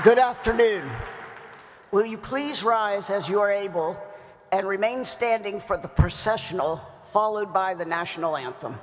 Good afternoon. Will you please rise as you are able and remain standing for the processional, followed by the national anthem.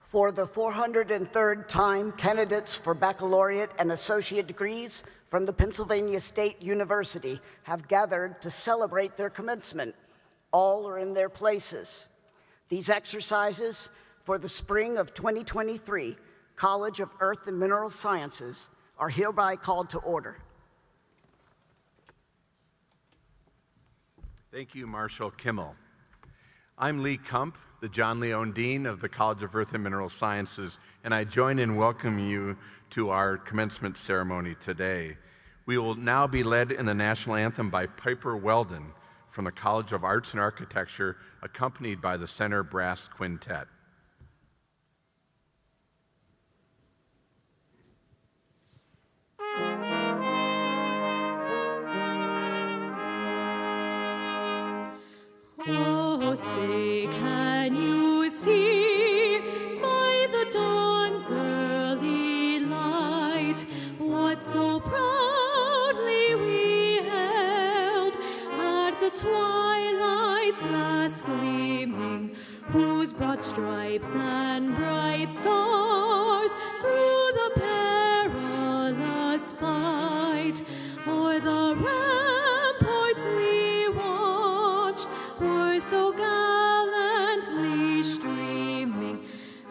For the 403rd time, candidates for baccalaureate and associate degrees from the Pennsylvania State University have gathered to celebrate their commencement. All are in their places. These exercises for the spring of 2023 College of Earth and Mineral Sciences are hereby called to order. Thank you, Marshall Kimmel. I'm Lee Kump, the John Leone Dean of the College of Earth and Mineral Sciences, and I join in welcoming you to our commencement ceremony today. We will now be led in the national anthem by Piper Weldon from the College of Arts and Architecture, accompanied by the Center Brass Quintet. Oh, say, can you see by the dawn's early light what so proudly we held at the twilight's last gleaming, whose broad stripes and bright stars through the perilous fight o'er the ramparts we watched were so gallantly streaming,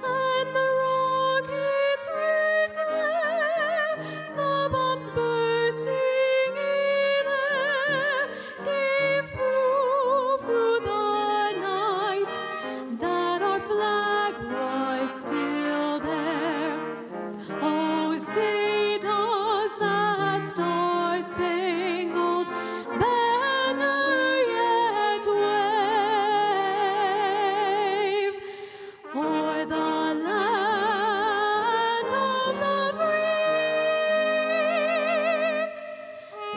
and the rockets' red glare, the bombs bursting in air, gave proof through the night that our flag was still there. Oh, say does that star-spangled banner yet wave o'er the land of the free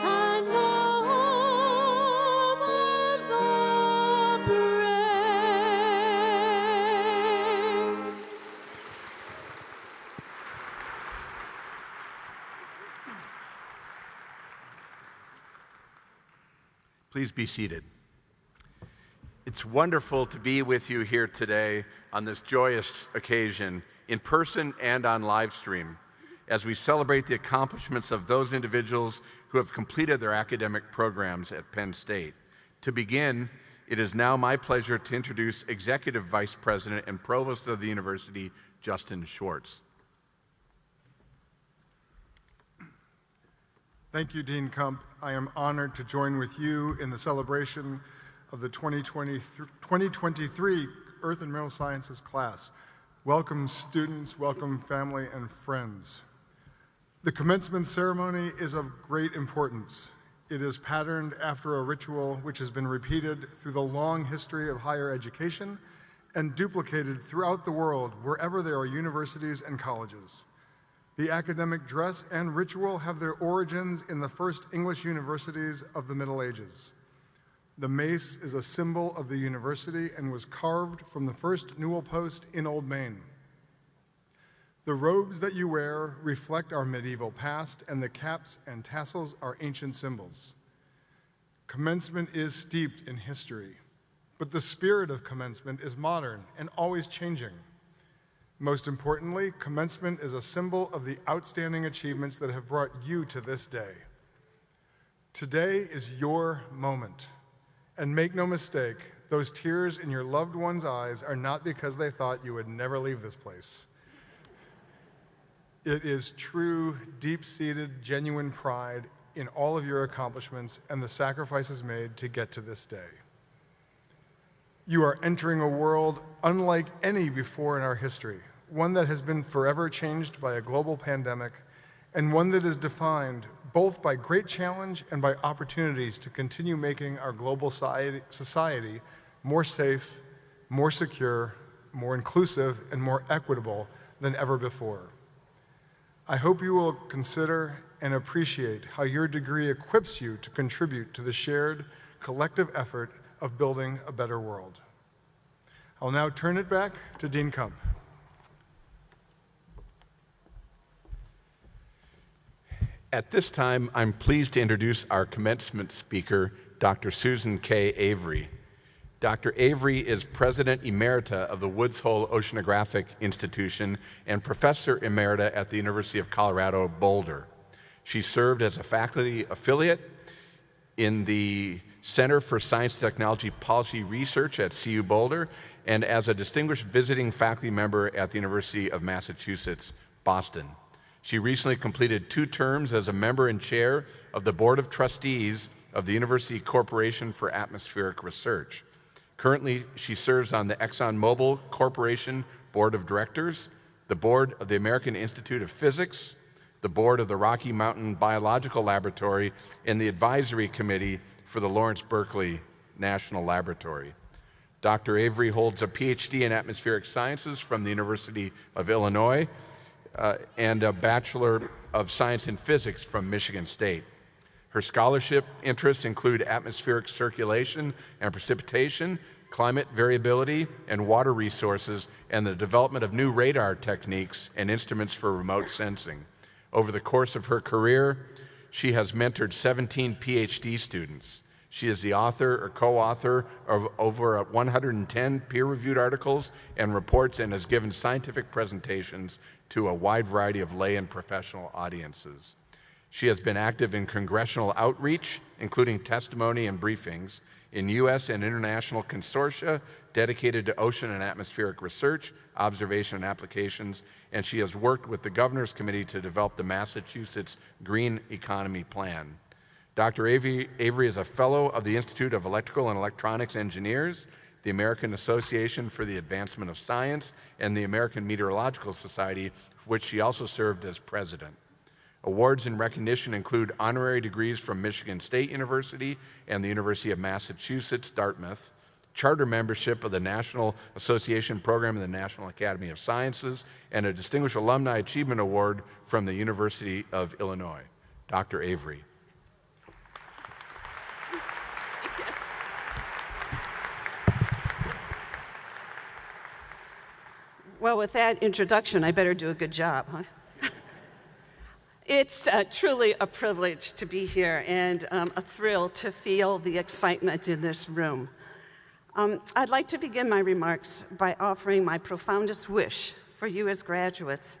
and the home of the brave? Please be seated. It's wonderful to be with you here today on this joyous occasion, in person and on live stream, as we celebrate the accomplishments of those individuals who have completed their academic programs at Penn State. To begin, it is now my pleasure to introduce Executive Vice President and Provost of the University, Justin Schwartz. Thank you, Dean Kump. I am honored to join with you in the celebration of the 2023 Earth and Mineral Sciences class. Welcome students, welcome family and friends. The commencement ceremony is of great importance. It is patterned after a ritual which has been repeated through the long history of higher education and duplicated throughout the world wherever there are universities and colleges. The academic dress and ritual have their origins in the first English universities of the Middle Ages. The mace is a symbol of the university and was carved from the first newel post in Old Main. The robes that you wear reflect our medieval past, and the caps and tassels are ancient symbols. Commencement is steeped in history, but the spirit of commencement is modern and always changing. Most importantly, commencement is a symbol of the outstanding achievements that have brought you to this day. Today is your moment, and make no mistake, those tears in your loved one's eyes are not because they thought you would never leave this place. It is true, deep-seated, genuine pride in all of your accomplishments and the sacrifices made to get to this day. You are entering a world unlike any before in our history, one that has been forever changed by a global pandemic, and one that is defined both by great challenge and by opportunities to continue making our global society more safe, more secure, more inclusive, and more equitable than ever before. I hope you will consider and appreciate how your degree equips you to contribute to the shared collective effort of building a better world. I'll now turn it back to Dean Kump. At this time, I'm pleased to introduce our commencement speaker, Dr. Susan K. Avery. Dr. Avery is President Emerita of the Woods Hole Oceanographic Institution and Professor Emerita at the University of Colorado, Boulder. She served as a faculty affiliate in the Center for Science and Technology Policy Research at CU Boulder and as a distinguished visiting faculty member at the University of Massachusetts, Boston. She recently completed 2 terms as a member and chair of the Board of Trustees of the University Corporation for Atmospheric Research. Currently, she serves on the ExxonMobil Corporation Board of Directors, the Board of the American Institute of Physics, the Board of the Rocky Mountain Biological Laboratory, and the Advisory Committee for the Lawrence Berkeley National Laboratory. Dr. Avery holds a PhD in Atmospheric Sciences from the University of Illinois and a Bachelor of Science in Physics from Michigan State. Her scholarship interests include atmospheric circulation and precipitation, climate variability, and water resources, and the development of new radar techniques and instruments for remote sensing. Over the course of her career, she has mentored 17 PhD students. She is the author or co-author of over 110 peer-reviewed articles and reports and has given scientific presentations to a wide variety of lay and professional audiences. She has been active in congressional outreach, including testimony and briefings, in U.S. and international consortia dedicated to ocean and atmospheric research, observation, and applications, and she has worked with the Governor's Committee to develop the Massachusetts Green Economy Plan. Dr. Avery is a fellow of the Institute of Electrical and Electronics Engineers, the American Association for the Advancement of Science, and the American Meteorological Society, of which she also served as president. Awards in recognition include honorary degrees from Michigan State University and the University of Massachusetts, Dartmouth, charter membership of the National Association Program of the National Academy of Sciences, and a Distinguished Alumni Achievement Award from the University of Illinois. Dr. Avery. Well, with that introduction, I better do a good job, huh? It's truly a privilege to be here and a thrill to feel the excitement in this room. I'd like to begin my remarks by offering my profoundest wish for you as graduates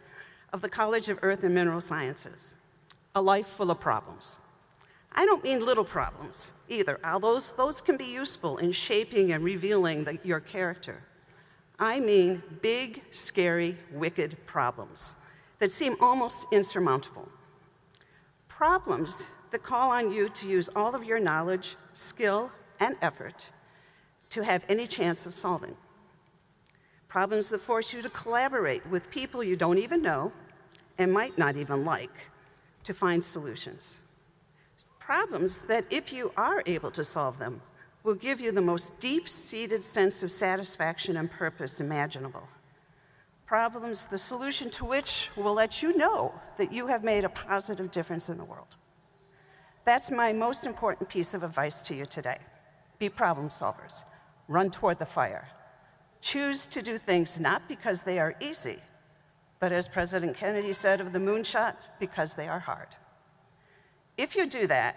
of the College of Earth and Mineral Sciences, a life full of problems. I don't mean little problems, either, although those can be useful in shaping and revealing your character. I mean big, scary, wicked problems that seem almost insurmountable. Problems that call on you to use all of your knowledge, skill, and effort to have any chance of solving. Problems that force you to collaborate with people you don't even know and might not even like to find solutions. Problems that, if you are able to solve them, will give you the most deep-seated sense of satisfaction and purpose imaginable. Problems, the solution to which will let you know that you have made a positive difference in the world. That's my most important piece of advice to you today. Be problem solvers. Run toward the fire. Choose to do things not because they are easy, but as President Kennedy said of the moonshot, because they are hard. If you do that,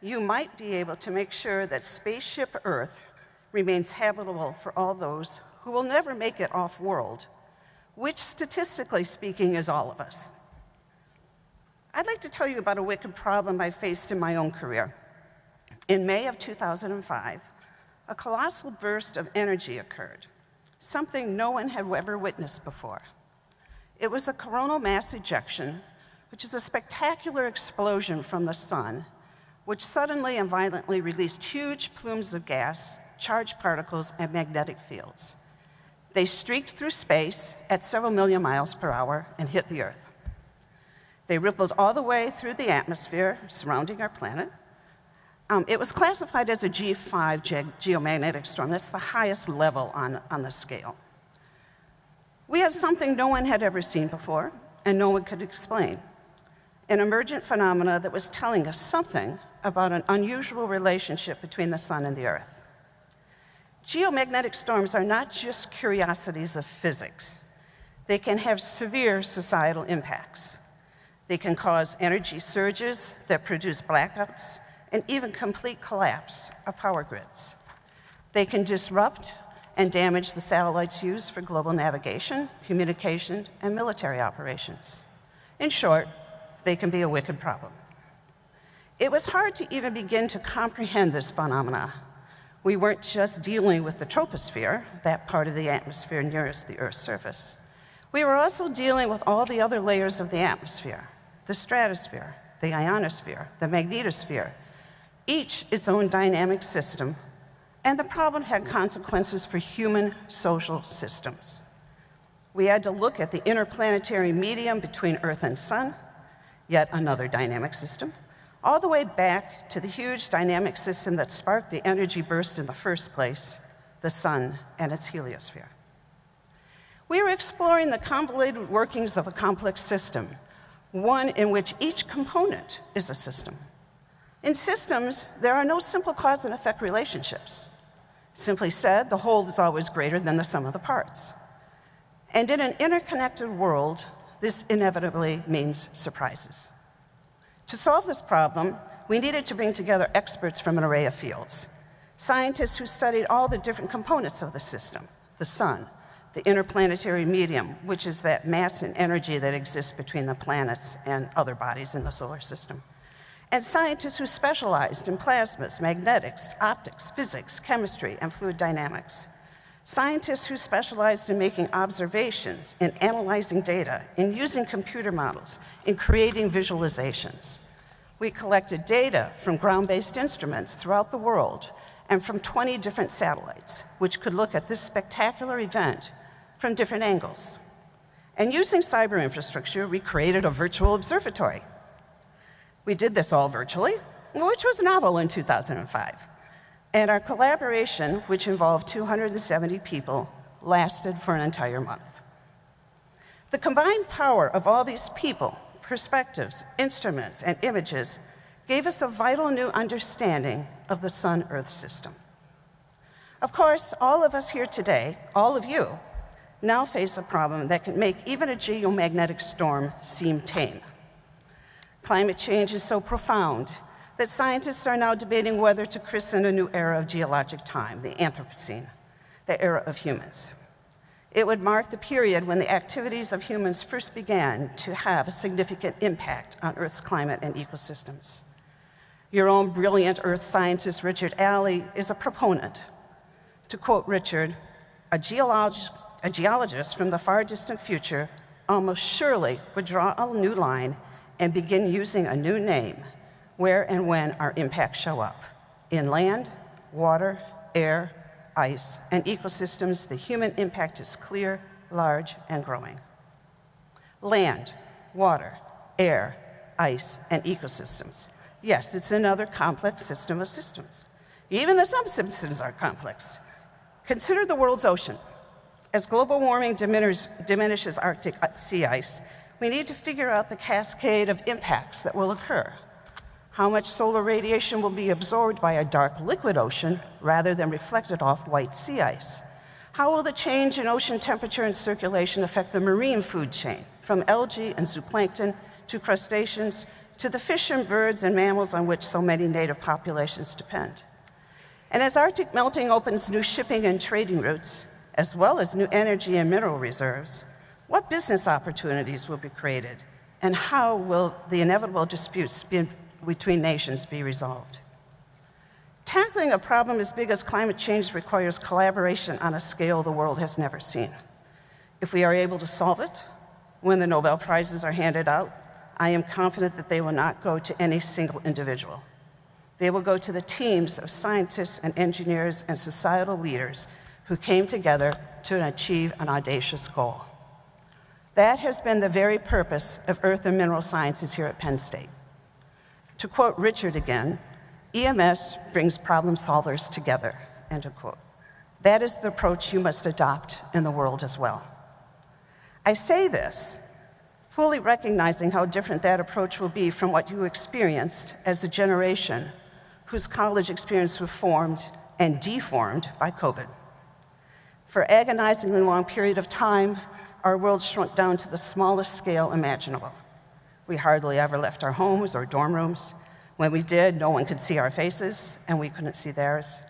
you might be able to make sure that spaceship Earth remains habitable for all those who will never make it off-world, which statistically speaking is all of us. I'd like to tell you about a wicked problem I faced in my own career. In May of 2005, a colossal burst of energy occurred, something no one had ever witnessed before. It was a coronal mass ejection, which is a spectacular explosion from the sun, which suddenly and violently released huge plumes of gas, charged particles, and magnetic fields. They streaked through space at several million miles per hour and hit the Earth. They rippled all the way through the atmosphere surrounding our planet. It was classified as a G5 geomagnetic storm. That's the highest level on the scale. We had something no one had ever seen before, and no one could explain. An emergent phenomena that was telling us something about an unusual relationship between the sun and the Earth. Geomagnetic storms are not just curiosities of physics. They can have severe societal impacts. They can cause energy surges that produce blackouts and even complete collapse of power grids. They can disrupt and damage the satellites used for global navigation, communication, and military operations. In short, they can be a wicked problem. It was hard to even begin to comprehend this phenomena. We weren't just dealing with the troposphere, that part of the atmosphere nearest the Earth's surface. We were also dealing with all the other layers of the atmosphere, the stratosphere, the ionosphere, the magnetosphere, each its own dynamic system, and the problem had consequences for human social systems. We had to look at the interplanetary medium between Earth and Sun, yet another dynamic system, all the way back to the huge dynamic system that sparked the energy burst in the first place, the Sun and its heliosphere. We were exploring the convoluted workings of a complex system, one in which each component is a system. In systems, there are no simple cause and effect relationships. Simply said, the whole is always greater than the sum of the parts. And in an interconnected world, this inevitably means surprises. To solve this problem, we needed to bring together experts from an array of fields. Scientists who studied all the different components of the system, the sun, the interplanetary medium, which is that mass and energy that exists between the planets and other bodies in the solar system, and scientists who specialized in plasmas, magnetics, optics, physics, chemistry, and fluid dynamics. Scientists who specialized in making observations, in analyzing data, in using computer models, in creating visualizations. We collected data from ground-based instruments throughout the world and from 20 different satellites, which could look at this spectacular event from different angles. And using cyber infrastructure, we created a virtual observatory. We did this all virtually, which was novel in 2005. And our collaboration, which involved 270 people, lasted for an entire month. The combined power of all these people, perspectives, instruments, and images gave us a vital new understanding of the Sun-Earth system. Of course, all of us here today, all of you, now face a problem that can make even a geomagnetic storm seem tame. Climate change is so profound that scientists are now debating whether to christen a new era of geologic time, the Anthropocene, the era of humans. It would mark the period when the activities of humans first began to have a significant impact on Earth's climate and ecosystems. Your own brilliant earth scientist, Richard Alley, is a proponent. To quote Richard, a geologist from the far distant future almost surely would draw a new line and begin using a new name where and when our impacts show up. In land, water, air, ice, and ecosystems, the human impact is clear, large, and growing. Land, water, air, ice, and ecosystems. Yes, it's another complex system of systems. Even the subsystems are complex. Consider the world's ocean. As global warming diminishes Arctic sea ice, we need to figure out the cascade of impacts that will occur. How much solar radiation will be absorbed by a dark liquid ocean rather than reflected off white sea ice? How will the change in ocean temperature and circulation affect the marine food chain, from algae and zooplankton to crustaceans to the fish and birds and mammals on which so many native populations depend? And as Arctic melting opens new shipping and trading routes, as well as new energy and mineral reserves, what business opportunities will be created, and how will the inevitable disputes between nations be resolved? Tackling a problem as big as climate change requires collaboration on a scale the world has never seen. If we are able to solve it, when the Nobel Prizes are handed out, I am confident that they will not go to any single individual. They will go to the teams of scientists and engineers and societal leaders who came together to achieve an audacious goal. That has been the very purpose of earth and mineral sciences here at Penn State. To quote Richard again, EMS brings problem solvers together, end of quote. That is the approach you must adopt in the world as well. I say this, fully recognizing how different that approach will be from what you experienced as the generation whose college experience was formed and deformed by COVID. For an agonizingly long period of time, our world shrunk down to the smallest scale imaginable. We hardly ever left our homes or dorm rooms. When we did, no one could see our faces, and we couldn't see theirs.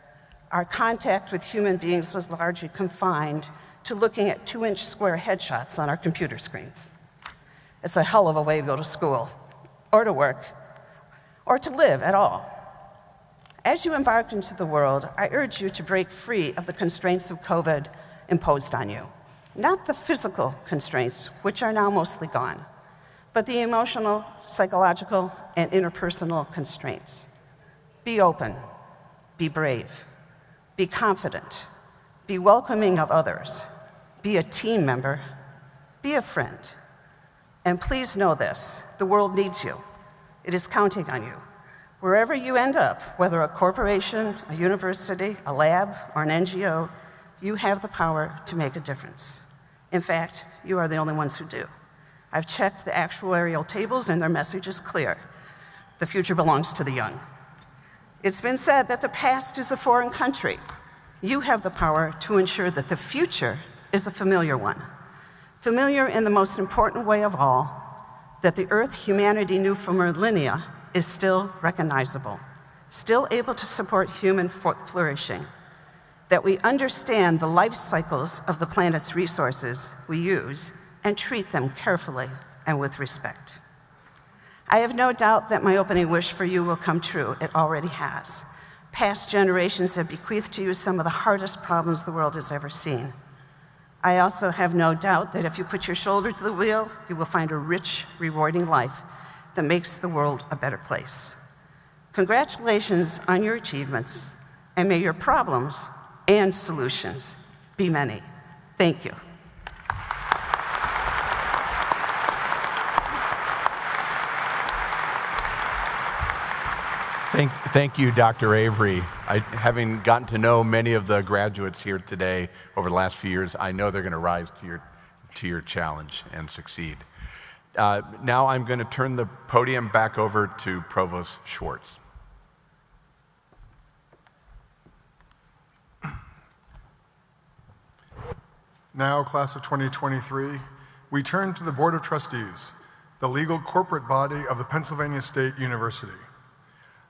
Our contact with human beings was largely confined to looking at 2-inch square headshots on our computer screens. It's a hell of a way to go to school, or to work, or to live at all. As you embark into the world, I urge you to break free of the constraints of COVID imposed on you. Not the physical constraints, which are now mostly gone, but the emotional, psychological, and interpersonal constraints. Be open, be brave, be confident, be welcoming of others, be a team member, be a friend. And please know this, the world needs you. It is counting on you. Wherever you end up, whether a corporation, a university, a lab, or an NGO, you have the power to make a difference. In fact, you are the only ones who do. I've checked the actuarial tables and their message is clear. The future belongs to the young. It's been said that the past is a foreign country. You have the power to ensure that the future is a familiar one. Familiar in the most important way of all, that the earth humanity knew for millennia is still recognizable, still able to support human flourishing, that we understand the life cycles of the planet's resources we use and treat them carefully and with respect. I have no doubt that my opening wish for you will come true. It already has. Past generations have bequeathed to you some of the hardest problems the world has ever seen. I also have no doubt that if you put your shoulder to the wheel, you will find a rich, rewarding life that makes the world a better place. Congratulations on your achievements, and may your problems and solutions be many. Thank you. Thank you, Dr. Avery. Having gotten to know many of the graduates here today over the last few years, I know they're going to rise to your challenge and succeed. Now I'm going to turn the podium back over to Provost Schwartz. Now, class of 2023, we turn to the Board of Trustees, the legal corporate body of the Pennsylvania State University.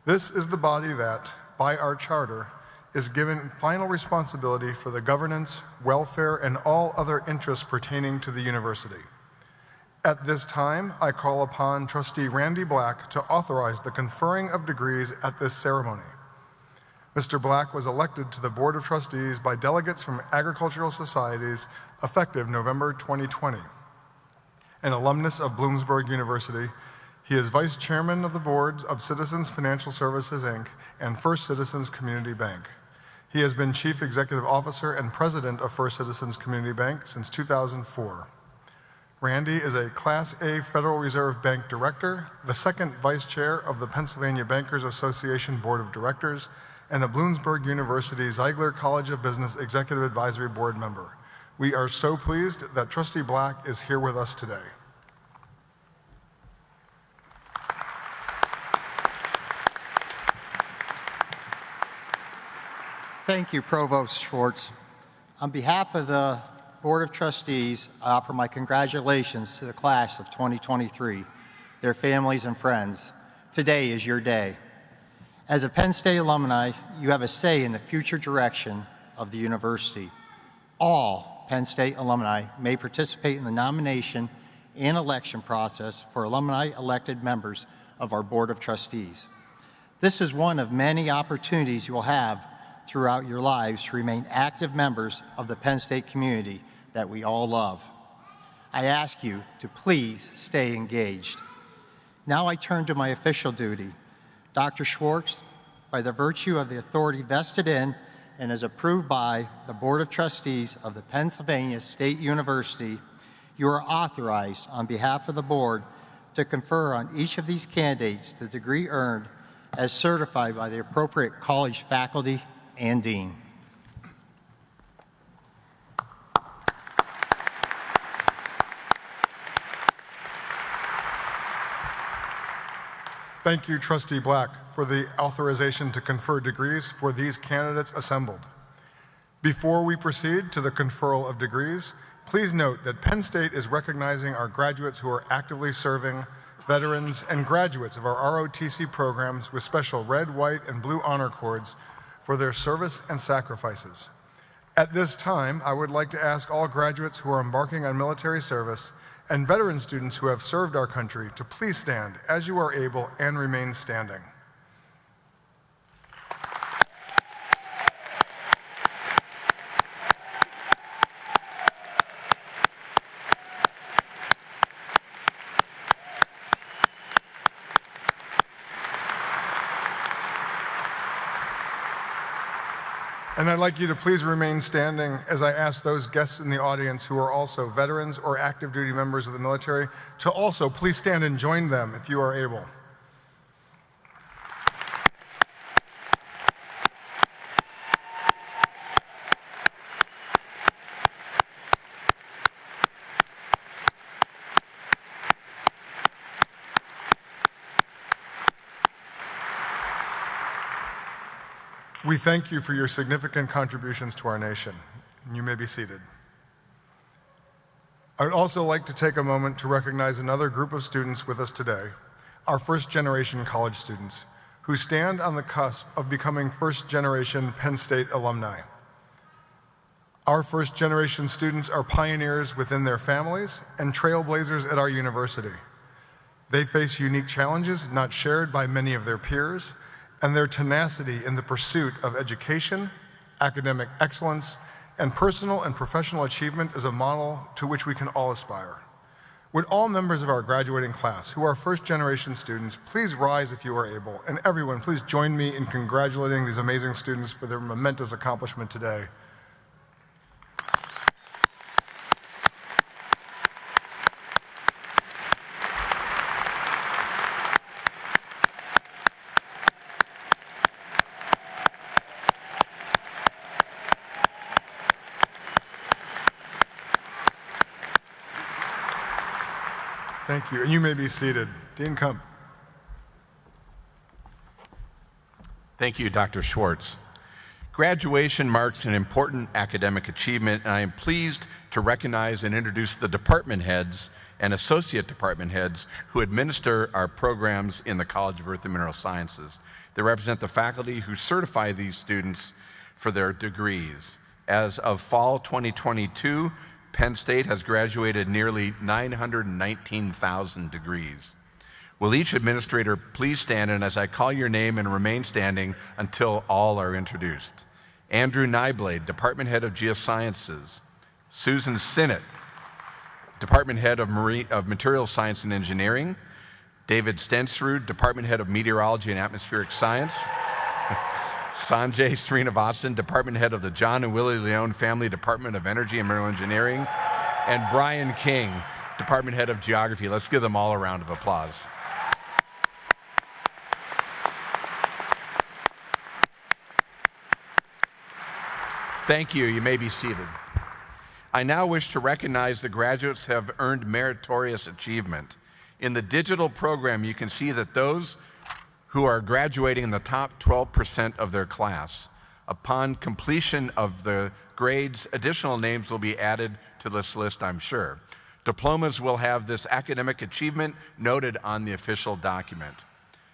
This is the body that, by our charter, is given final responsibility for the governance, welfare, and all other interests pertaining to the university. At this time, I call upon Trustee Randy Black to authorize the conferring of degrees at this ceremony. Mr. Black was elected to the Board of Trustees by delegates from agricultural societies effective November 2020. An alumnus of Bloomsburg University, he is Vice Chairman of the Boards of Citizens Financial Services, Inc. and First Citizens Community Bank. He has been Chief Executive Officer and President of First Citizens Community Bank since 2004. Randy is a Class A Federal Reserve Bank Director, the second Vice Chair of the Pennsylvania Bankers Association Board of Directors, and a Bloomsburg University Ziegler College of Business Executive Advisory Board member. We are so pleased that Trustee Black is here with us today. Thank you, Provost Schwartz. On behalf of the Board of Trustees, I offer my congratulations to the class of 2023, their families and friends. Today is your day. As a Penn State alumni, you have a say in the future direction of the university. All Penn State alumni may participate in the nomination and election process for alumni elected members of our Board of Trustees. This is one of many opportunities you will have throughout your lives to remain active members of the Penn State community that we all love. I ask you to please stay engaged. Now I turn to my official duty. Dr. Schwartz, by the virtue of the authority vested in and as approved by the Board of Trustees of the Pennsylvania State University, you are authorized on behalf of the board to confer on each of these candidates the degree earned as certified by the appropriate college faculty and dean. Thank you, Trustee Black, for the authorization to confer degrees for these candidates assembled. Before we proceed to the conferral of degrees, please note that Penn State is recognizing our graduates who are actively serving, veterans, and graduates of our ROTC programs with special red, white, and blue honor cords for their service and sacrifices. At this time, I would like to ask all graduates who are embarking on military service and veteran students who have served our country to please stand as you are able and remain standing. And I'd like you to please remain standing as I ask those guests in the audience who are also veterans or active duty members of the military to also please stand and join them if you are able. We thank you for your significant contributions to our nation. You may be seated. I would also like to take a moment to recognize another group of students with us today, our first-generation college students, who stand on the cusp of becoming first-generation Penn State alumni. Our first-generation students are pioneers within their families and trailblazers at our university. They face unique challenges not shared by many of their peers, and their tenacity in the pursuit of education, academic excellence, and personal and professional achievement is a model to which we can all aspire. Would all members of our graduating class who are first-generation students please rise if you are able, and everyone please join me in congratulating these amazing students for their momentous accomplishment today. Thank you, and you may be seated. Dean Kump. Thank you, Dr. Schwartz. Graduation marks an important academic achievement, and I am pleased to recognize and introduce the department heads and associate department heads who administer our programs in the College of Earth and Mineral Sciences. They represent the faculty who certify these students for their degrees. As of fall 2022, Penn State has graduated nearly 919,000 degrees. Will each administrator please stand, and as I call your name, and remain standing until all are introduced. Andrew Nyblade, Department Head of Geosciences. Susan Sinnott, Department Head of Materials Science and Engineering. David Stensrud, Department Head of Meteorology and Atmospheric Science. Sanjay Srinivasan, Department Head of the John and Willie Leone Family Department of Energy and Mineral Engineering. And Brian King, Department Head of Geography. Let's give them all a round of applause. Thank you. You may be seated. I now wish to recognize the graduates who have earned meritorious achievement. In the digital program, you can see that those who are graduating in the top 12% of their class. Upon completion of the grades, additional names will be added to this list, I'm sure. Diplomas will have this academic achievement noted on the official document.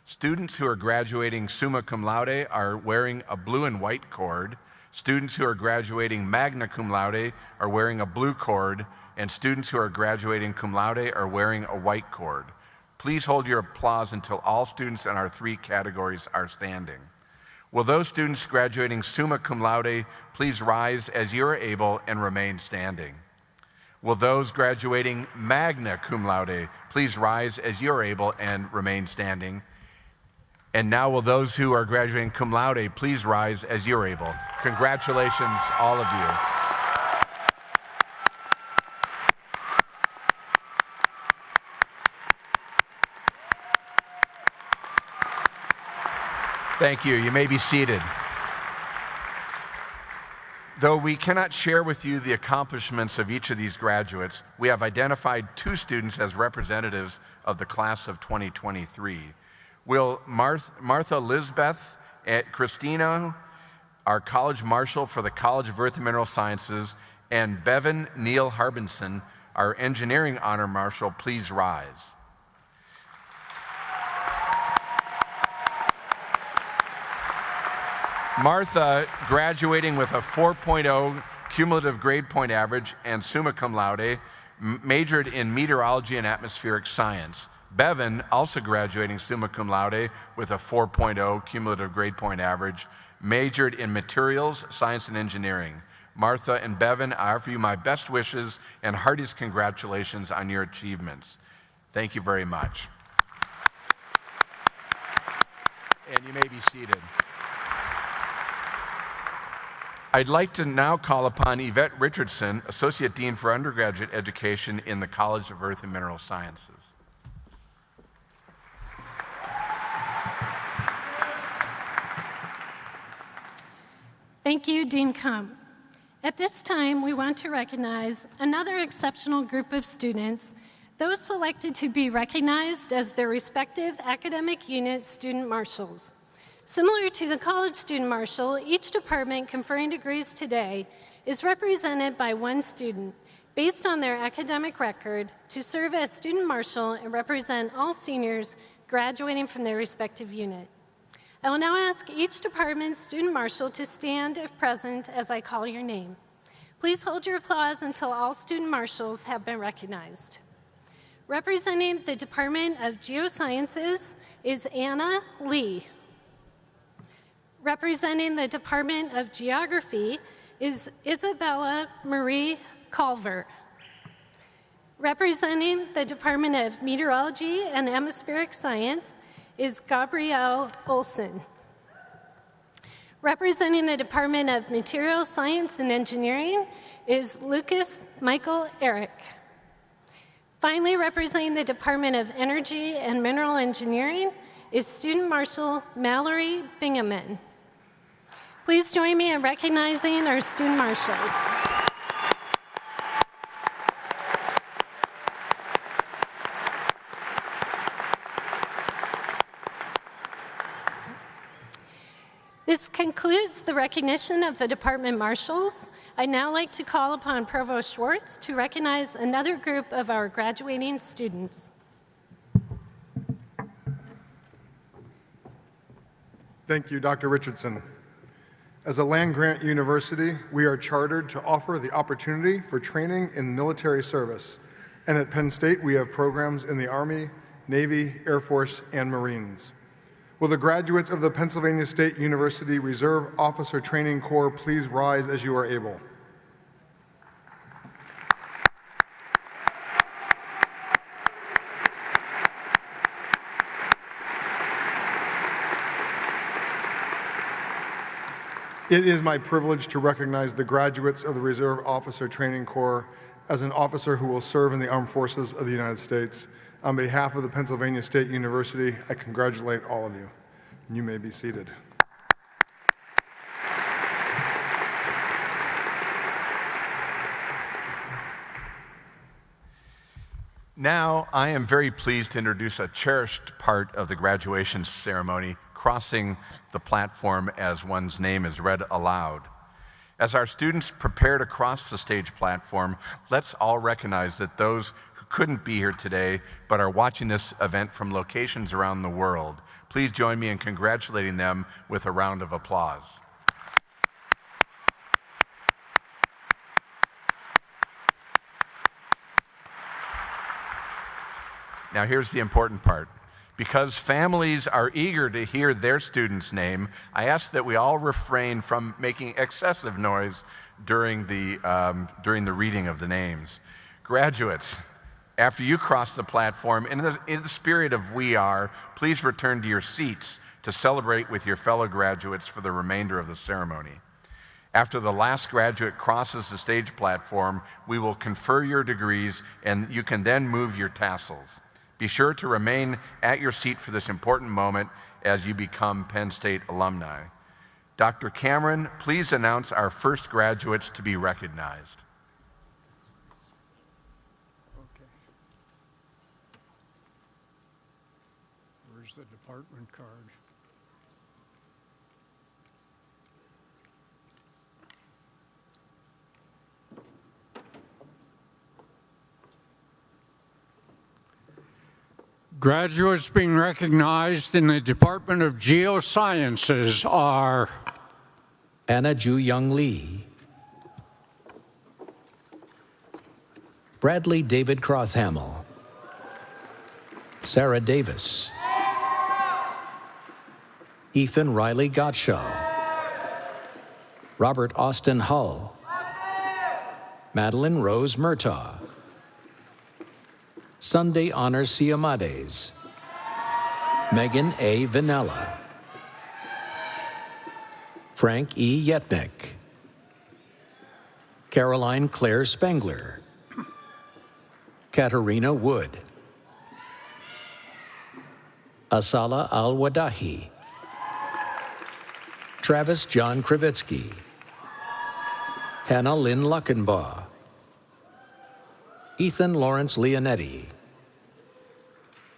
Students who are graduating summa cum laude are wearing a blue and white cord. Students who are graduating magna cum laude are wearing a blue cord, and students who are graduating cum laude are wearing a white cord. Please hold your applause until all students in our three categories are standing. Will those students graduating summa cum laude please rise as you are able and remain standing? Will those graduating magna cum laude please rise as you are able and remain standing? And now will those who are graduating cum laude please rise as you're able. Congratulations, all of you. Thank you. You may be seated. Though we cannot share with you the accomplishments of each of these graduates, we have identified two students as representatives of the class of 2023. Will Martha Lisbeth and Christina, our College Marshal for the College of Earth and Mineral Sciences, and Bevan Neil Harbinson, our Engineering Honor Marshal, please rise. Martha, graduating with a 4.0 cumulative grade point average and summa cum laude, majored in meteorology and atmospheric science. Bevan, also graduating summa cum laude with a 4.0 cumulative grade point average, majored in materials, science, and engineering. Martha and Bevan, I offer you my best wishes and heartiest congratulations on your achievements. Thank you very much. And you may be seated. I'd like to now call upon Yvette Richardson, Associate Dean for Undergraduate Education in the College of Earth and Mineral Sciences. Thank you, Dean Kump. At this time, we want to recognize another exceptional group of students, those selected to be recognized as their respective academic unit student marshals. Similar to the college student marshal, each department conferring degrees today is represented by one student based on their academic record to serve as student marshal and represent all seniors graduating from their respective unit. I will now ask each department's student marshal to stand if present as I call your name. Please hold your applause until all student marshals have been recognized. Representing the Department of Geosciences is Anna Lee. Representing the Department of Geography is Isabella Marie Culver. Representing the Department of Meteorology and Atmospheric Science is Gabrielle Olson. Representing the Department of Materials Science and Engineering is Lucas Michael Eric. Finally, representing the Department of Energy and Mineral Engineering is Student Marshal Mallory Bingaman. Please join me in recognizing our student marshals. This concludes the recognition of the department marshals. I'd now like to call upon Provost Schwartz to recognize another group of our graduating students. Thank you, Dr. Richardson. As a land-grant university, we are chartered to offer the opportunity for training in military service. And at Penn State, we have programs in the Army, Navy, Air Force, and Marines. Will the graduates of the Pennsylvania State University Reserve Officer Training Corps please rise as you are able? It is my privilege to recognize the graduates of the Reserve Officer Training Corps as an officer who will serve in the Armed Forces of the United States. On behalf of the Pennsylvania State University, I congratulate all of you. You may be seated. Now, I am very pleased to introduce a cherished part of the graduation ceremony, crossing the platform as one's name is read aloud. As our students prepare to cross the stage platform, let's all recognize that those who couldn't be here today but are watching this event from locations around the world, please join me in congratulating them with a round of applause. Now here's the important part. Because families are eager to hear their student's name, I ask that we all refrain from making excessive noise during the reading of the names. Graduates, after you cross the platform, in the spirit of we are, please return to your seats to celebrate with your fellow graduates for the remainder of the ceremony. After the last graduate crosses the stage platform, we will confer your degrees and you can then move your tassels. Be sure to remain at your seat for this important moment as you become Penn State alumni. Dr. Cameron, please announce our first graduates to be recognized. Okay. Where's the department card? Graduates being recognized in the Department of Geosciences are Anna Ju Young Lee, Bradley David Crothamill, Sarah Davis, Ethan Riley Gottschall, Robert Austin Hull, Madeline Rose Murtaugh, Sunday Honor Siamades, Megan A. Vanella, Frank E. Yetnick, Caroline Claire Spengler, Katerina Wood, Asala Al-Wadahi, Travis John Kravitsky, Hannah Lynn Luckenbaugh, Ethan Lawrence Leonetti,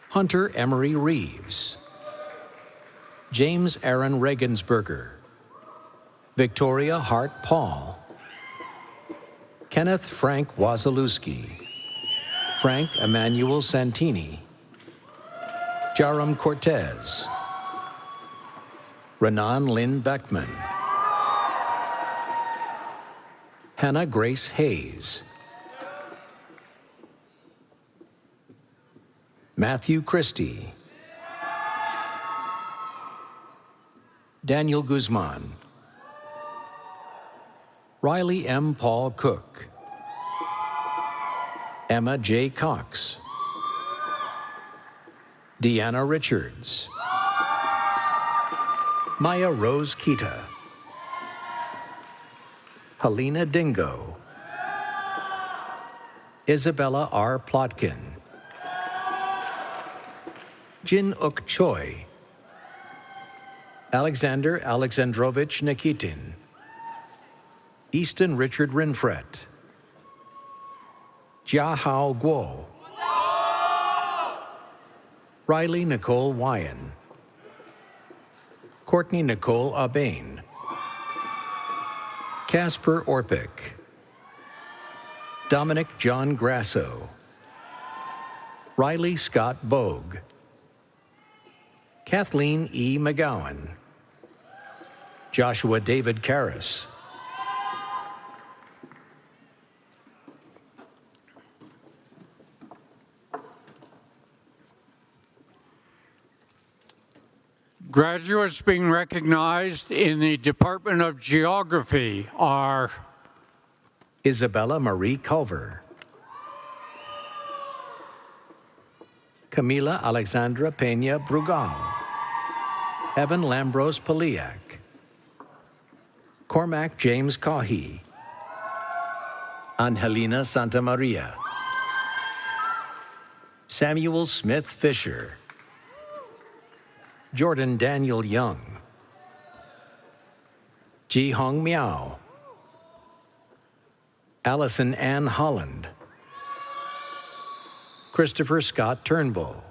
Hunter Emery Reeves, James Aaron Regensberger, Victoria Hart Paul, Kenneth Frank Wasilewski, Frank Emmanuel Santini, Jaram Cortez, Renan Lynn Beckman, Hannah Grace Hayes, Matthew Christie, Daniel Guzman, Riley M. Paul Cook, Emma J. Cox, Deanna Richards, Maya Rose Kita, Helena Dingo, Isabella R. Plotkin, Jin Uk Choi, Alexander Alexandrovich Nikitin, Easton Richard Rinfret, Jia Hao Guo, Riley Nicole Wyan, Courtney Nicole Abain, Casper Orpik, Dominic John Grasso, Riley Scott Bogue, Kathleen E. McGowan, Joshua David Karras. Graduates being recognized in the Department of Geography are Isabella Marie Culver, Camila Alexandra Peña Brugal, Evan Lambros Poliak, Cormac James Cahy, Angelina Santa Maria, Samuel Smith Fisher, Jordan Daniel Young, Ji Hong Miao, Allison Ann Holland, Christopher Scott Turnbull,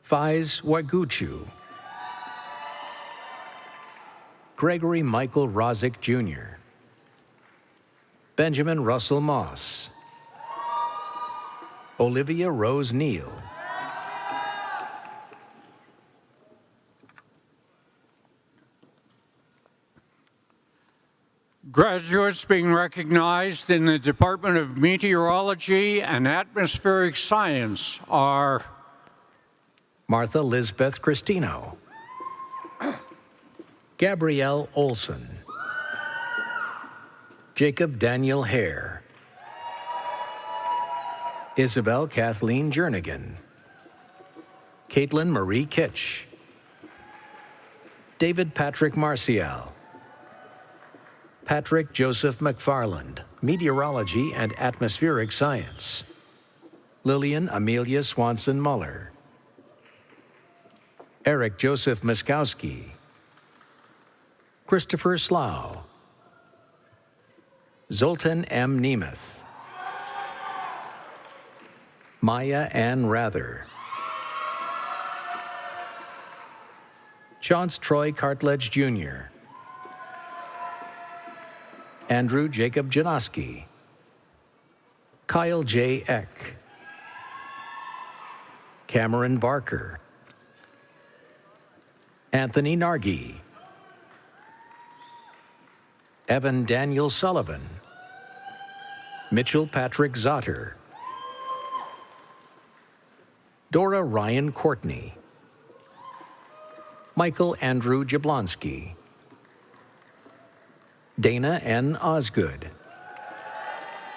Faiz Waguchu, Gregory Michael Rozick Jr., Benjamin Russell Moss, Olivia Rose Neal, graduates being recognized in the Department of Meteorology and Atmospheric Science are Martha Lisbeth Cristino, Gabrielle Olson, Jacob Daniel Hare, Isabel Kathleen Jernigan, Caitlin Marie Kitsch, David Patrick Marcial, Patrick Joseph McFarland, Meteorology and Atmospheric Science, Lillian Amelia Swanson Muller, Eric Joseph Miskowski, Christopher Slough, Zoltan M. Nemeth, Maya Ann Rather, Chance Troy Cartledge Jr., Andrew Jacob Janoski, Kyle J. Eck, Cameron Barker, Anthony Nargi, Evan Daniel Sullivan, Mitchell Patrick Zotter, Dora Ryan Courtney, Michael Andrew Jablonski, Dana N. Osgood,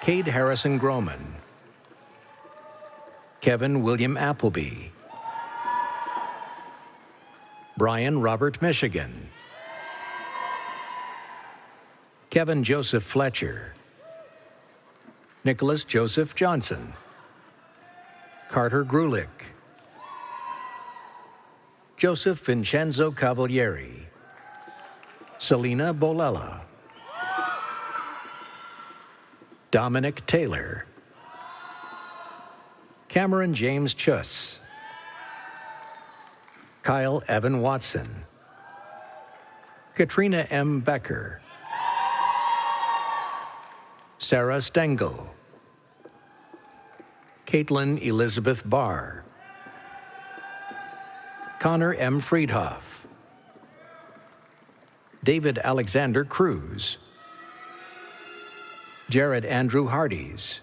Cade Harrison Groman, Kevin William Appleby, Brian Robert Michigan, Kevin Joseph Fletcher, Nicholas Joseph Johnson, Carter Grulich, Joseph Vincenzo Cavalieri, Selena Bolella, Dominic Taylor, Cameron James Chuss, Kyle Evan Watson, Katrina M. Becker, Sarah Stengel, Caitlin Elizabeth Barr, Connor M. Friedhoff, David Alexander Cruz, Jared Andrew Hardees,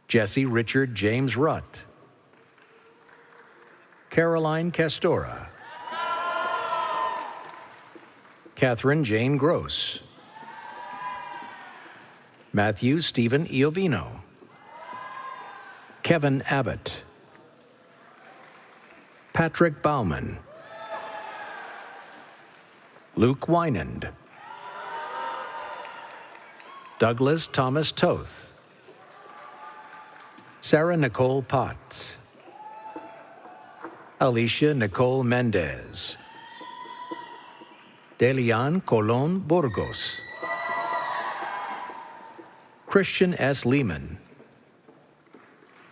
Jesse Richard James Rutt, Caroline Castora, Catherine Jane Gross, Matthew Stephen Iovino, Kevin Abbott, Patrick Bauman, Luke Wynand, Douglas Thomas Toth, Sarah Nicole Potts, Alicia Nicole Mendez, Delian Colon Burgos, Christian S. Lehman,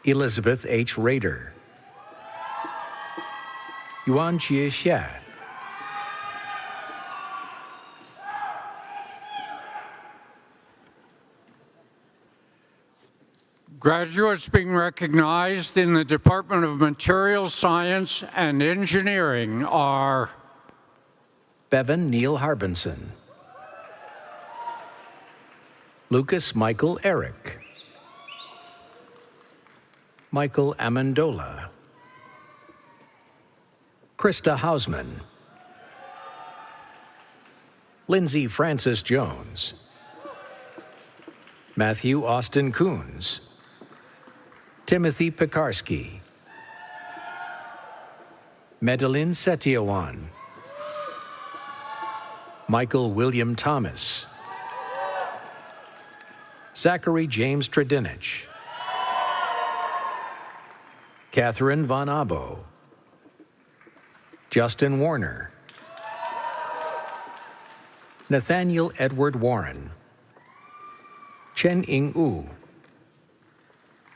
Elizabeth H. Rader, Yuan Jie Xia, Graduates being recognized in the Department of Materials Science and Engineering are Bevan Neil Harbinson, Lucas Michael Eric, Michael Amendola, Krista Hausman, Lindsay Francis Jones, Matthew Austin Coons, Timothy Pekarski, Medellin Setiawan, Michael William Thomas, Zachary James Tredinich, Catherine Von Abo, Justin Warner, Nathaniel Edward Warren, Chen Ing U,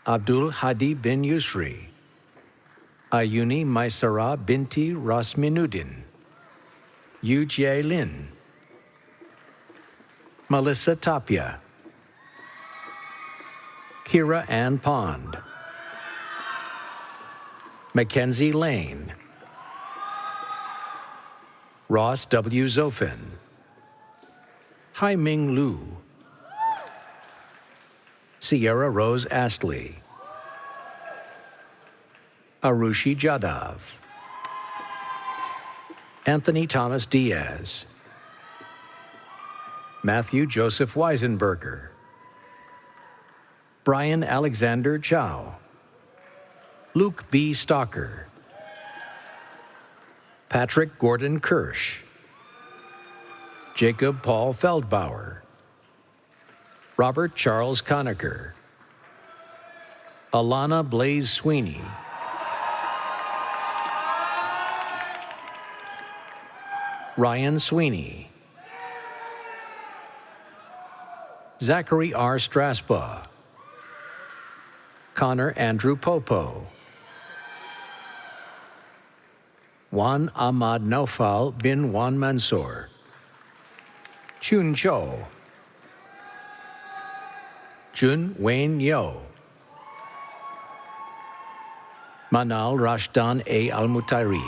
Abdul Hadi bin Yusri, Ayuni Maisara binti Rasminuddin, Yu Jie Lin, Melissa Tapia, Kira Ann Pond, Mackenzie Lane, Ross W. Zofin, Hai Ming Lu, Sierra Rose Astley, Arushi Jadav, Anthony Thomas Diaz, Matthew Joseph Weisenberger, Brian Alexander Chow, Luke B. Stalker, Patrick Gordon Kirsch, Jacob Paul Feldbauer, Robert Charles Conacher, Alana Blaze Sweeney, Ryan Sweeney, Zachary R. Strasbaugh, Connor Andrew Popo, Juan Ahmad Naufal bin Juan Mansour, Chun Cho, Jun Wayne Yo, Manal Rashdan A. Al-Mutairi,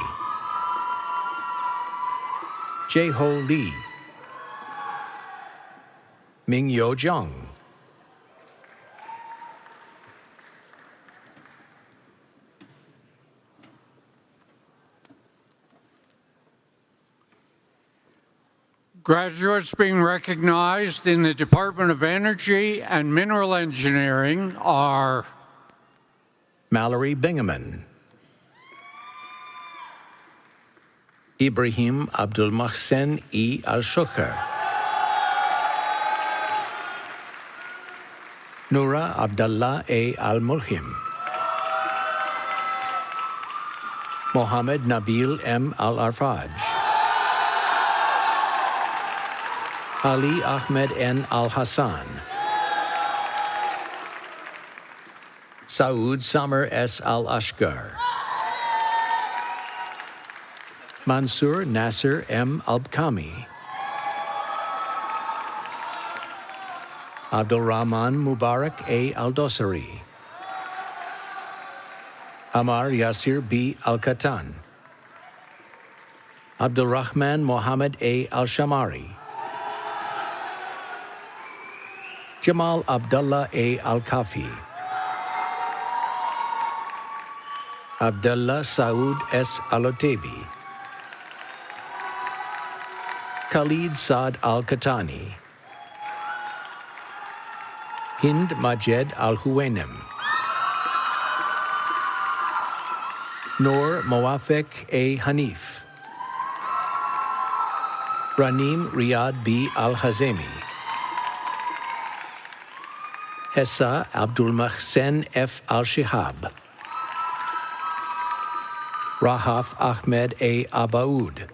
Jae-Ho Lee, Ming Yo Jung, graduates being recognized in the Department of Energy and Mineral Engineering are Mallory Bingaman, Ibrahim Abdul Mahsen E. Al-Shukar, Noura Abdallah A. Al-Mulhim, Mohammed Nabil M. Al-Arfaj, Ali Ahmed N. Al-Hassan, Saud Samar S. Al-Ashgar, Mansour Nasser M. Albkami, Abdul Rahman Mubarak A. Al-Dosari, Amar Yasir B. Al-Katan, Abdul Rahman Mohammed A. Al-Shamari, Jamal Abdullah A. Al-Kafi, Abdullah Saud S. Al-Otebi, Khalid Saad Al-Katani, Hind Majed Al-Huwainem, Noor Mawafek A. Hanif, Ranim Riyad B. Al-Hazemi, Hessa Abdul Mahsen F. Al-Shihab, Rahaf Ahmed A. Abaoud,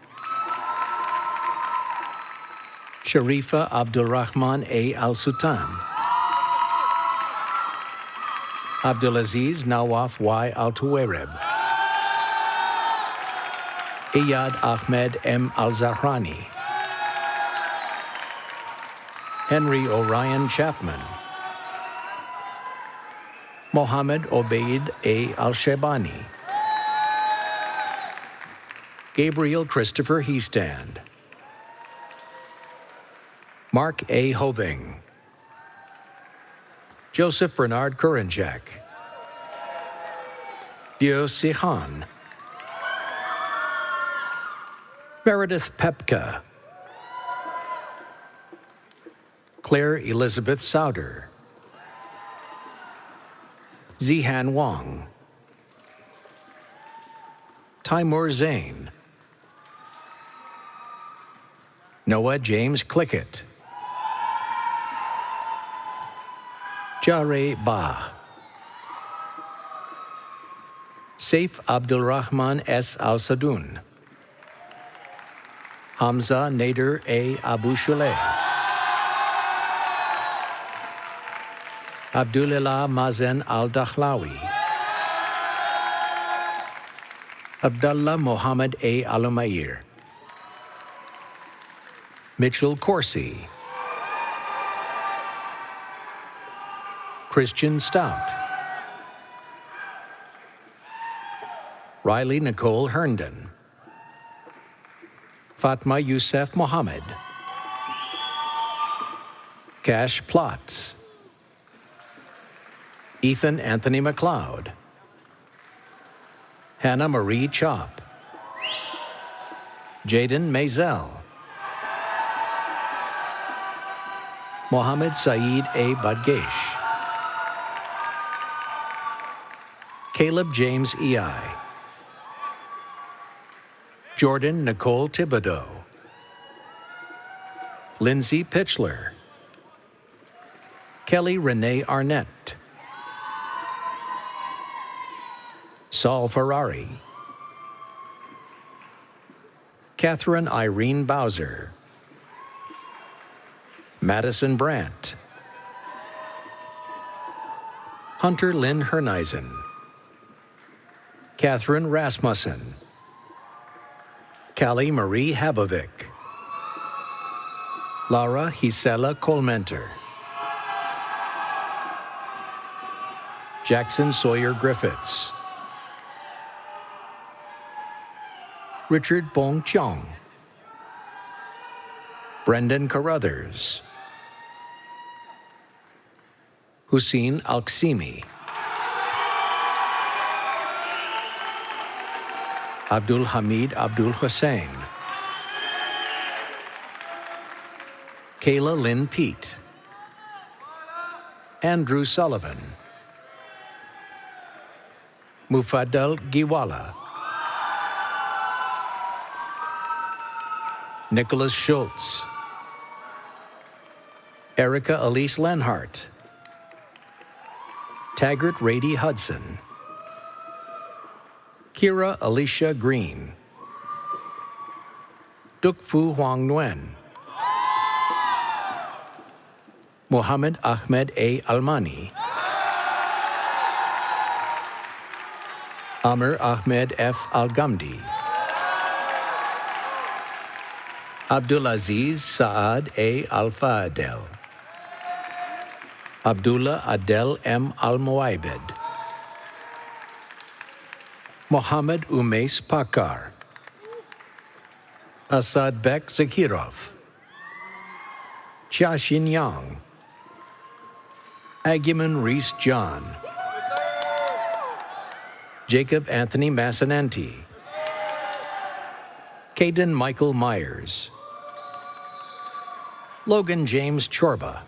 Sharifa Abdul Rahman A. Al-Sultan, Abdulaziz Nawaf Y. Al-Tuwereb, Iyad Ahmed M. Al-Zahrani, Henry Orion Chapman, Mohammed Obeid A. Al-Shebani. Gabriel Christopher Heestand. Mark A. Hoving. Joseph Bernard Kurinjak. Liu Sihan. Meredith Pepka. Claire Elizabeth Sauder. Zihan Wang. Timur Zain. Noah James Clickett. Jare Ba. Saif Abdul Rahman S. Al-Sadun. Hamza Nader A. Abu Shuleh. Abdulillah Mazen Al-Dakhlawi. Abdullah Mohammed A. Alumair. Mitchell Corsi. Christian Stout. Riley Nicole Herndon. Fatma Youssef Mohammed. Cash Plotz. Ethan Anthony McLeod. Hannah Marie Chop. Jaden Mazel. Mohammed Saeed A. Badgesh. Caleb James E.I. Jordan Nicole Thibodeau. Lindsay Pitchler. Kelly Renee Arnett. Saul Ferrari. Catherine Irene Bowser. Madison Brandt. Hunter Lynn Herneisen. Catherine Rasmussen. Callie Marie Habovic. Laura Hisela Colmenter. Jackson Sawyer Griffiths. Richard Bong Chong. Brendan Carruthers. Hussein Alksimi. Abdul Hamid Abdul Hussein. Kayla Lynn Pete. Andrew Sullivan. Mufaddal Giwala. Nicholas Schultz. Erica Elise Lenhart. Taggart Rady Hudson. Kira Alicia Green. Duk Fu Huang Nguyen. Mohammed Ahmed A. Almani. Amr Ahmed F. Al-Gamdi. Abdulaziz Saad A. Al-Fadel. Abdullah Adel M. Al-Muaibid. Mohammed Umais Pakar. Asad Bek Zakirov. Chia-Shin Yang. Aguiman Reese John. Jacob Anthony Massananti. Caden Michael Myers. Logan James Chorba.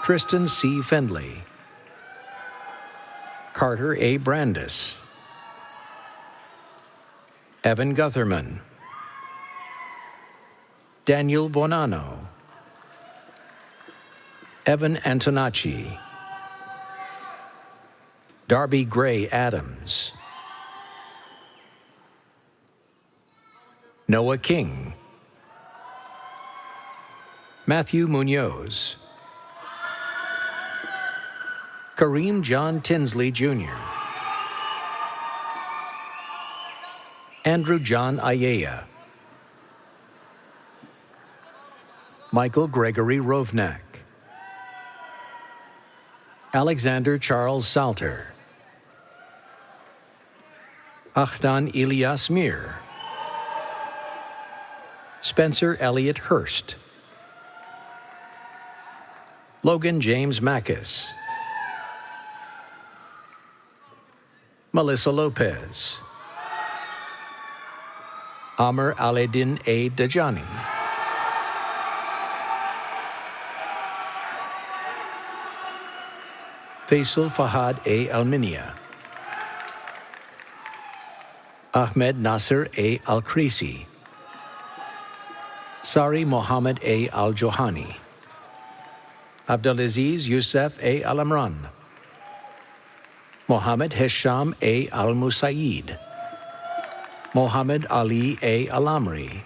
Tristan C. Fendley. Carter A. Brandis. Evan Gutherman. Daniel Bonanno. Evan Antonacci. Darby Gray Adams. Noah King. Matthew Munoz. Kareem John Tinsley Jr. Andrew John Ayea. Michael Gregory Rovnak. Alexander Charles Salter, Achnan Ilyas Mir, Spencer Elliott Hurst, Logan James Mackes, Melissa Lopez, Amr Aledin A. Dajani, Faisal Fahad A. Alminia, Ahmed Nasser A. Al-Krisi, Sari Mohammed A. Al-Johani, Abdulaziz Youssef A. Al-Amran, Mohammed Hesham A. Al-Musaid, Mohammed Ali A. Al-Amri,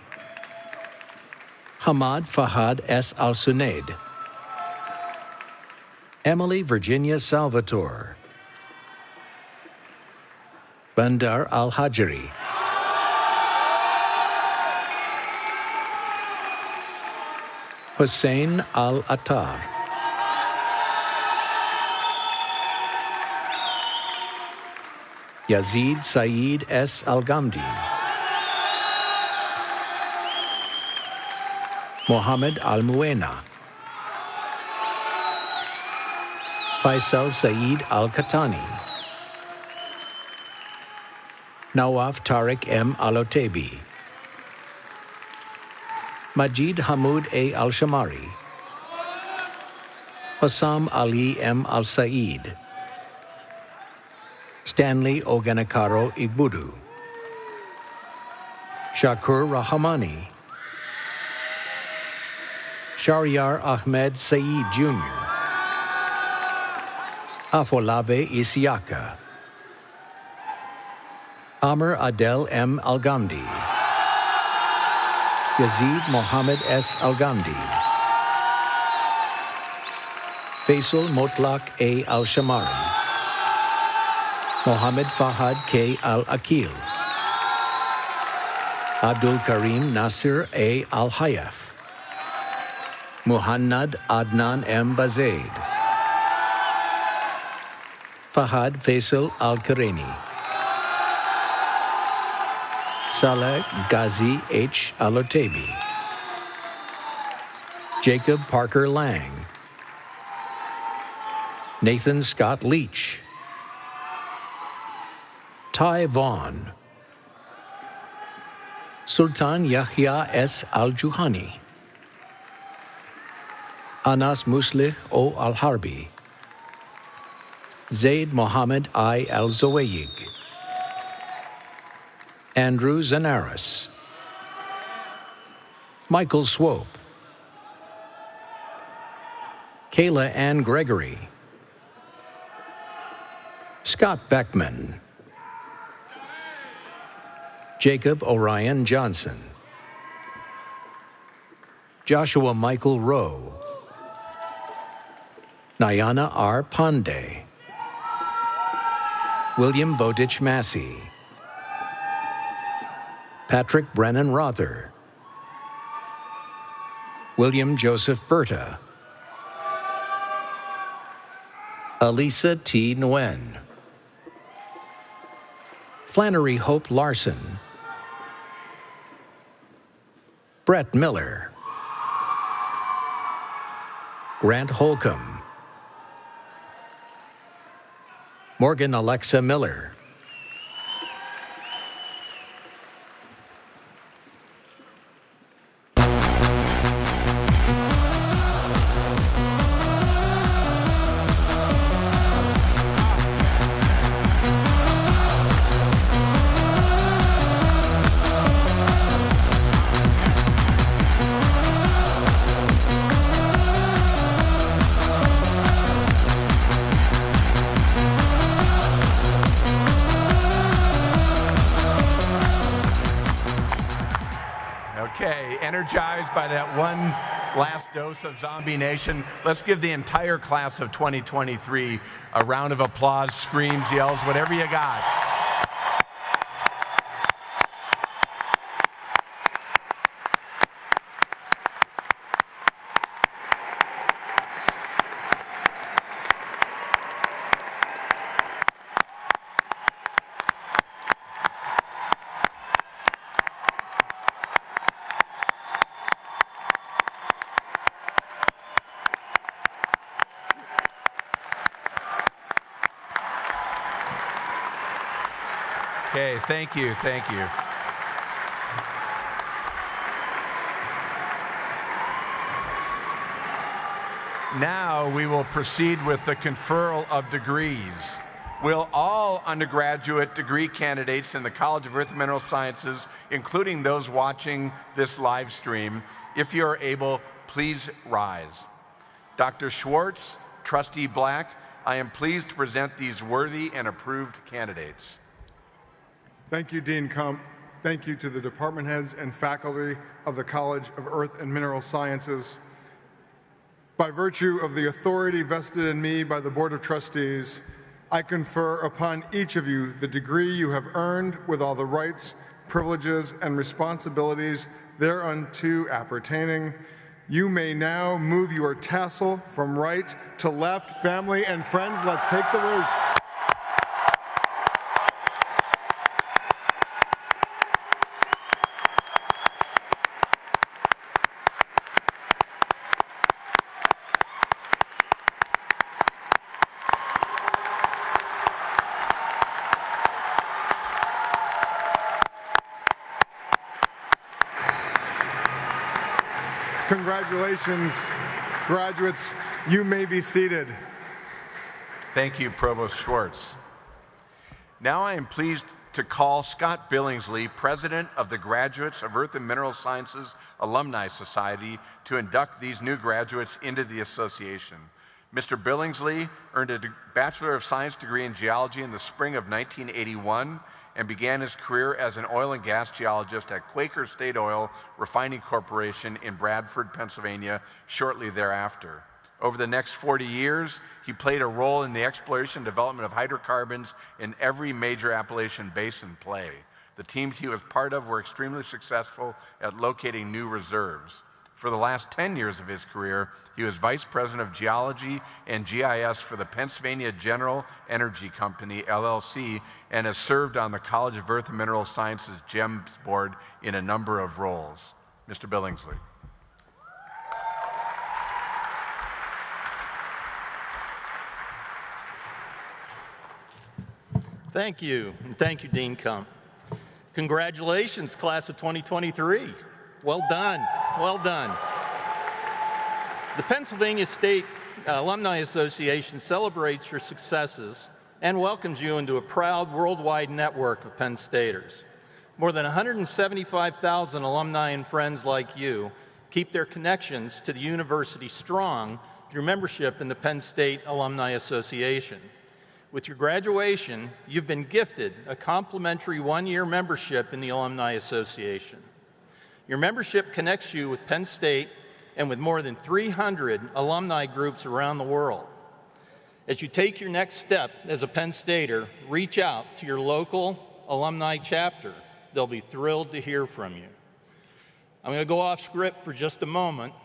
Hamad Fahad S. Al-Sunaid, Emily Virginia Salvatore, Bandar Al-Hajri, Hussein Al-Attar, Yazid Saeed S. Al-Ghamdi, Mohammed Al-Muena, Faisal Saeed Al-Katani, Nawaf Tariq M. Al-Otebi, Majid Hamoud A. Al-Shamari, Hussam Ali M. Al-Said, Stanley Oganakaro Igbudu, Shakur Rahmani, Shahryar Ahmed Saeed Jr., Afolabe Isiaka, Amr Adel M. Al-Ghamdi, Yazid Mohammed S. Al-Ghamdi, Faisal Motlaq A. Al-Shamari, Mohammed Fahad K. Al-Akil, Abdul Karim Nasir A. Al-Hayaf, Muhannad Adnan M. Bazaid, Fahad Faisal Al-Kareni, Saleh Ghazi H. Al-Otebi, Jacob Parker Lang, Nathan Scott Leach, Ty Vaughn, Sultan Yahya S. Al-Juhani, Anas Muslih O. Al-Harbi, Zaid Mohammed I. Al-Zawayig, Andrew Zanaris, Michael Swope, Kayla Ann Gregory, Scott Beckman, Jacob Orion Johnson, Joshua Michael Rowe, Nayana R. Pandey, William Bowditch Massey, Patrick Brennan Rother, William Joseph Berta, Elisa T. Nguyen, Flannery Hope Larson, Brett Miller, Grant Holcomb, Morgan Alexa Miller, Okay, energized by that one last dose of Zombie Nation, let's give the entire class of 2023 a round of applause, screams, yells, whatever you got. Okay, thank you, thank you. Now we will proceed with the conferral of degrees. Will all undergraduate degree candidates in the College of Earth and Mineral Sciences, including those watching this live stream, if you are able, please rise. Dr. Schwartz, Trustee Black, I am pleased to present these worthy and approved candidates. Thank you, Dean Kump. Thank you to the department heads and faculty of the College of Earth and Mineral Sciences. By virtue of the authority vested in me by the Board of Trustees, I confer upon each of you the degree you have earned with all the rights, privileges, and responsibilities thereunto appertaining. You may now move your tassel from right to left. Family and friends, let's take the route. Congratulations, graduates. You may be seated. Thank you, Provost Schwartz. Now I am pleased to call Scott Billingsley, President of the Graduates of Earth and Mineral Sciences Alumni Society, to induct these new graduates into the association. Mr. Billingsley earned a Bachelor of Science degree in geology in the spring of 1981 and began his career as an oil and gas geologist at Quaker State Oil Refining Corporation in Bradford, Pennsylvania, shortly thereafter. Over the next 40 years, he played a role in the exploration and development of hydrocarbons in every major Appalachian basin play. The teams he was part of were extremely successful at locating new reserves. For the last 10 years of his career, he was Vice President of Geology and GIS for the Pennsylvania General Energy Company, LLC, and has served on the College of Earth and Mineral Sciences GEMS Board in a number of roles. Mr. Billingsley. Thank you, and thank you, Dean Kump. Congratulations, class of 2023. Well done, well done. The Pennsylvania State Alumni Association celebrates your successes and welcomes you into a proud worldwide network of Penn Staters. More than 175,000 alumni and friends like you keep their connections to the university strong through membership in the Penn State Alumni Association. With your graduation, you've been gifted a complimentary one-year membership in the Alumni Association. Your membership connects you with Penn State and with more than 300 alumni groups around the world. As you take your next step as a Penn Stater, reach out to your local alumni chapter. They'll be thrilled to hear from you. I'm going to go off script for just a moment.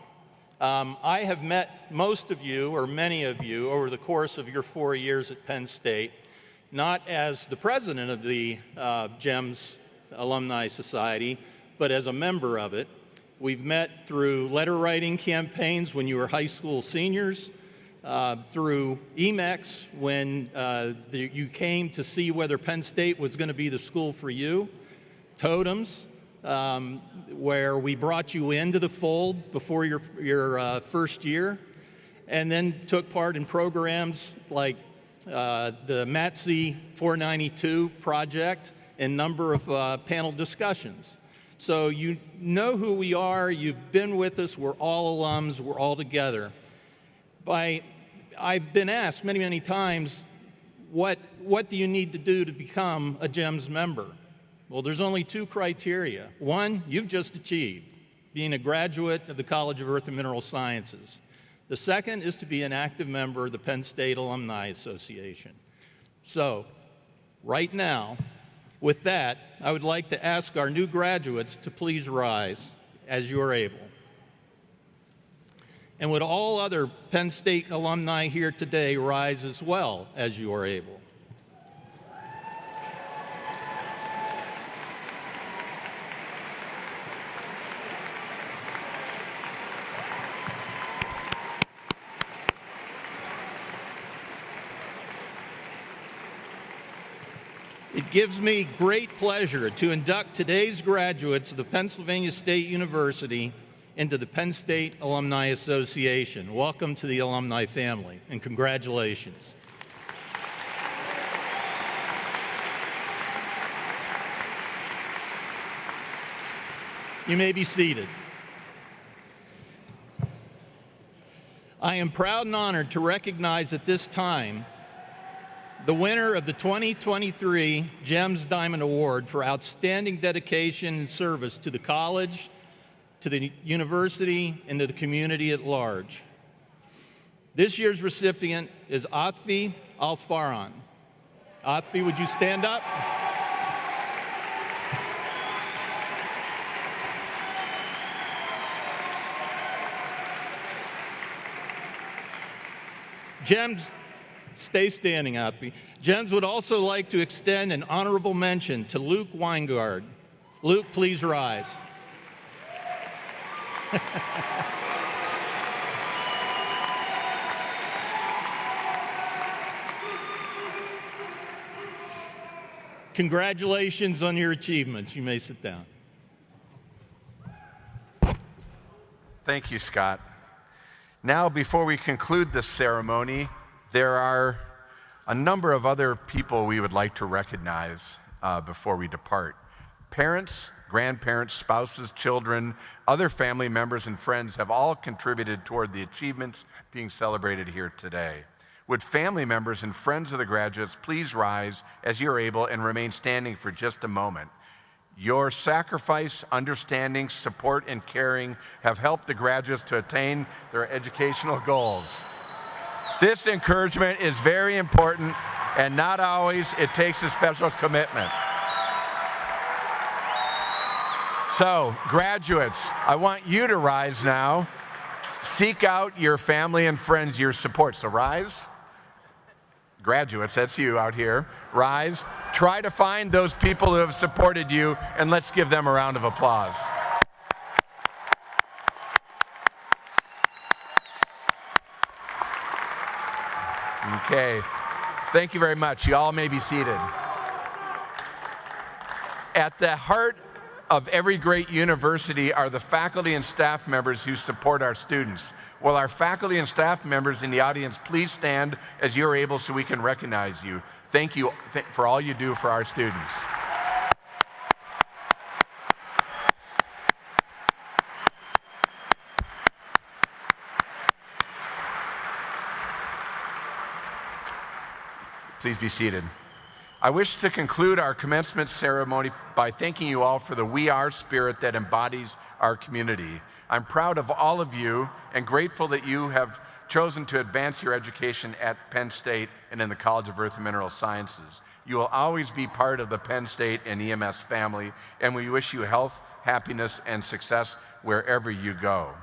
I have met most of you, or many of you, over the course of your 4 years at Penn State, not as the president of the GEMS Alumni Society, but as a member of it. We've met through letter writing campaigns when you were high school seniors, through EMEX when you came to see whether Penn State was going to be the school for you, totems, where we brought you into the fold before your first year, and then took part in programs like the MATC 492 project and a number of panel discussions. So you know who we are, you've been with us, we're all alums, we're all together. I've been asked many, many times, what do you need to do to become a GEMS member? Well, there's only two criteria. One, you've just achieved, being a graduate of the College of Earth and Mineral Sciences. The second is to be an active member of the Penn State Alumni Association. So, right now, with that, I would like to ask our new graduates to please rise as you are able. And would all other Penn State alumni here today rise as well as you are able? It gives me great pleasure to induct today's graduates of the Pennsylvania State University into the Penn State Alumni Association. Welcome to the alumni family, and congratulations. You may be seated. I am proud and honored to recognize at this time the winner of the 2023 GEMS Diamond Award for outstanding dedication and service to the college, to the university, and to the community at large. This year's recipient is Athbi Alfaran. Athbi, would you stand up? GEMS, stay standing, Athbi. GEMS would also like to extend an honorable mention to Luke Weingard. Luke, please rise. Congratulations on your achievements. You may sit down. Thank you, Scott. Now, before we conclude this ceremony, there are a number of other people we would like to recognize before we depart. Parents, grandparents, spouses, children, other family members, and friends have all contributed toward the achievements being celebrated here today. Would family members and friends of the graduates please rise as you're able and remain standing for just a moment. Your sacrifice, understanding, support, and caring have helped the graduates to attain their educational goals. This encouragement is very important, and not always it takes a special commitment. So, graduates, I want you to rise now. Seek out your family and friends, your support. So rise. Graduates, that's you out here. Rise. Try to find those people who have supported you, and let's give them a round of applause. Okay, thank you very much. You all may be seated. At the heart of every great university are the faculty and staff members who support our students. Will our faculty and staff members in the audience please stand as you're able so we can recognize you. Thank you for all you do for our students. Please be seated. I wish to conclude our commencement ceremony by thanking you all for the We Are spirit that embodies our community. I'm proud of all of you and grateful that you have chosen to advance your education at Penn State and in the College of Earth and Mineral Sciences. You will always be part of the Penn State and EMS family, and we wish you health, happiness, and success wherever you go.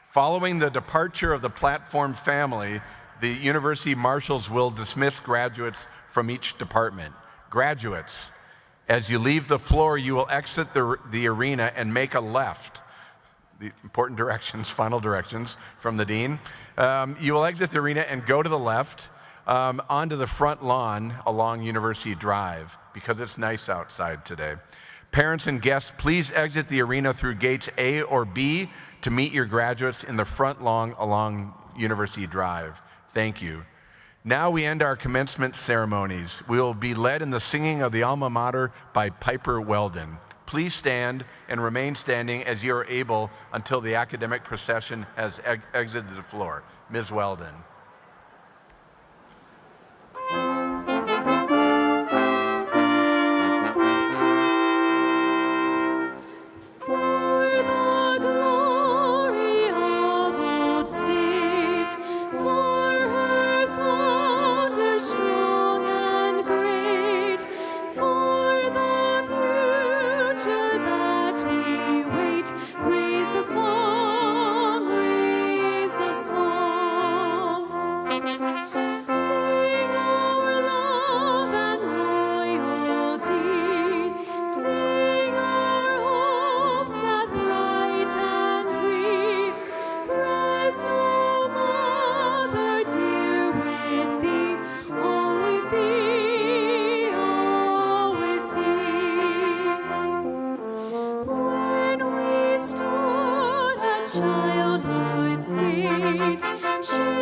Following the departure of the platform family, the University Marshals will dismiss graduates from each department. Graduates, as you leave the floor, you will exit the arena and make a left. The important directions, final directions from the dean. You will exit the arena and go to the left onto the front lawn along University Drive because it's nice outside today. Parents and guests, please exit the arena through gates A or B to meet your graduates in the front lawn along University Drive. Thank you. Now we end our commencement ceremonies. We will be led in the singing of the alma mater by Piper Weldon. Please stand and remain standing as you are able until the academic procession has exited the floor. Ms. Weldon. Raise the song, raise the song. sunshine.